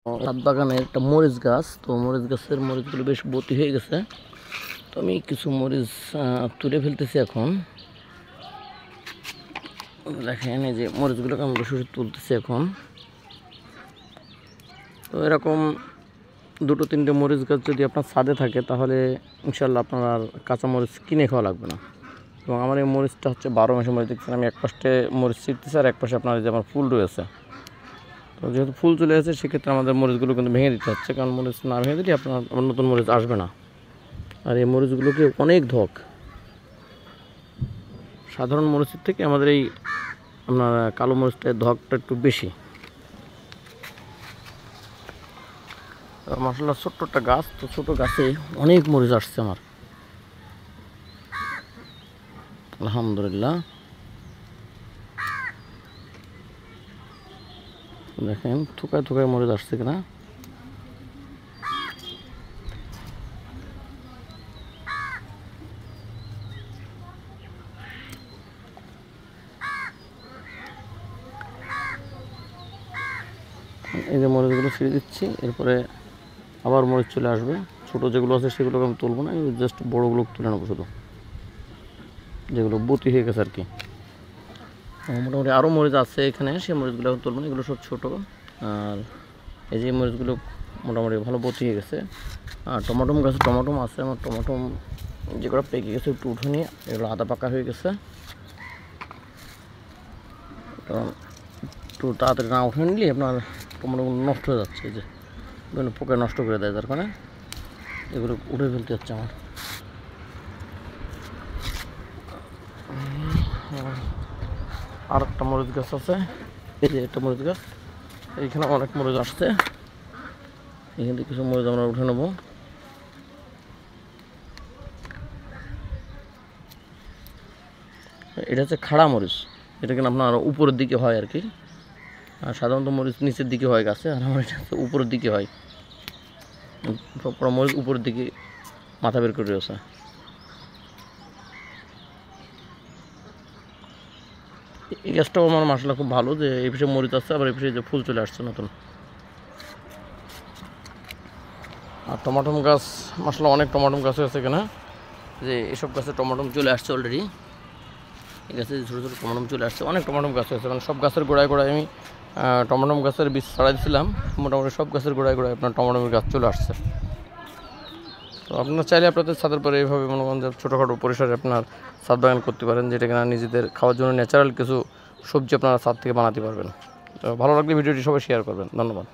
ছাদ বাগানের একটা মরিচ গাছ, তো মরিচ গাছের মরিচগুলো বেশ বতি হয়ে গেছে। তো আমি কিছু মরিচ তুলে ফেলতেছি এখন। দেখেন এই যে মরিচগুলোকে আমি বসে বসে তুলতেছি এখন। তো এরকম দুটো তিনটে মরিচ গাছ যদি আপনার ছাদে থাকে তাহলে ইনশাল্লাহ আপনার আর কাঁচা মরিচ কিনে খাওয়া লাগবে না। এবং আমার এই মরিচটা হচ্ছে 12 মাসে মরিচ। দেখছেন আমি এক পাশে মরিচ ছিটতেছি আর এক পাশে আপনার যে আমার ফুল রয়েছে। তো যেহেতু ফুল চলে আসে সেক্ষেত্রে আমাদের মরিচগুলো কিন্তু ভেঙে দিতে হচ্ছে, কারণ মরিচ না ভেঙে দিলে আপনার নতুন মরিচ আসবে না। আর এই মরিচগুলোকে অনেক ধক, সাধারণ মরিচের থেকে আমাদের এই আপনার কালো মরিচটার ধকটা একটু বেশি। মাশাআল্লাহ ছোট্ট একটা গাছ, তো ছোটো গাছে অনেক মরিচ আসছে আমার, আলহামদুলিল্লাহ। দেখেন থুকায় থুকায় মরিচ আসছে কিনা। এই যে মরিচগুলো ছিঁড়ে দিচ্ছি, এরপরে আবার মরিচ চলে আসবে। ছোটো যেগুলো আছে সেগুলোকে আমি তুলবো না, জাস্ট বড়োগুলো তুলে নেবো, শুধু যেগুলো বতি হয়ে গেছে আর কি। মোটামুটি আরও মরিচ আছে এখানে, সেই মরিচগুলো এখন তুলবো না, এগুলো সব ছোটো। আর এই যে মরিচগুলো মোটামুটি ভালো বতি হয়ে গেছে। আর টমাটম গাছে টমাটম আছে আমার, টমাটম যেগুলো পেকে গেছে একটু উঠে নিয়ে, এগুলো আদা পাকা হয়ে গেছে। কারণ একটু তাড়াতাড়ি না উঠে নিলে আপনার টমাটোগুলো নষ্ট হয়ে যাচ্ছে, যে বিভিন্ন পোকা নষ্ট করে দেয়, তার কারণে এগুলো উঠে ফেলতে হচ্ছে আমার। আর একটা মরিচ গাছ আছে, এই যে একটা মরিচ গাছ, এইখানে অনেক মরিচ আসছে। এখান থেকে কিছু মরিচ আমরা উঠে নেব। এটা হচ্ছে খাড়া মরিচ, এটা কিন্তু আপনার উপরের দিকে হয় আর কি। আর সাধারণত মরিচ নিচের দিকে হয় গাছে, আর আমার এটা হচ্ছে উপরের দিকে হয়। মরিচ উপরের দিকে মাথা বের করে রয়েছে। এই গাছটাও আমার মাশাআল্লাহ খুব ভালো, যে এই পিছিয়ে মরিচ আসছে, আবার এই পিছিয়ে যে ফুল চলে আসছে নতুন। আর টমাটম গাছ মাশাআল্লাহ অনেক টমাটম গাছ হয়েছে এখানে, যে এসব গাছে টমাটম চলে আসছে অলরেডি। এই গাছে ছোটো ছোটো টমাটম চলে আসছে, অনেক টমাটম গাছ হয়েছে, কারণ সব গাছের গোড়ায় গোড়ায় আমি টমাটম গাছের বীজ ছড়াই দিয়েছিলাম। মোটামুটি সব গাছের গোড়ায় গোড়ায় আপনার টমাটমের গাছ চলে আসছে। তো আপনারা চাইলে আপনাদের ছাদের পরে এইভাবে মনে করেন যে ছোটোখাটো পরিসরে আপনার ছাদ বাগান করতে পারেন, যেটা কিনা নিজেদের খাওয়ার জন্য ন্যাচারাল কিছু সবজি আপনারা ছাদ থেকে বানাতে পারবেন। তো ভালো লাগলে ভিডিওটি সবাই শেয়ার করবেন। ধন্যবাদ।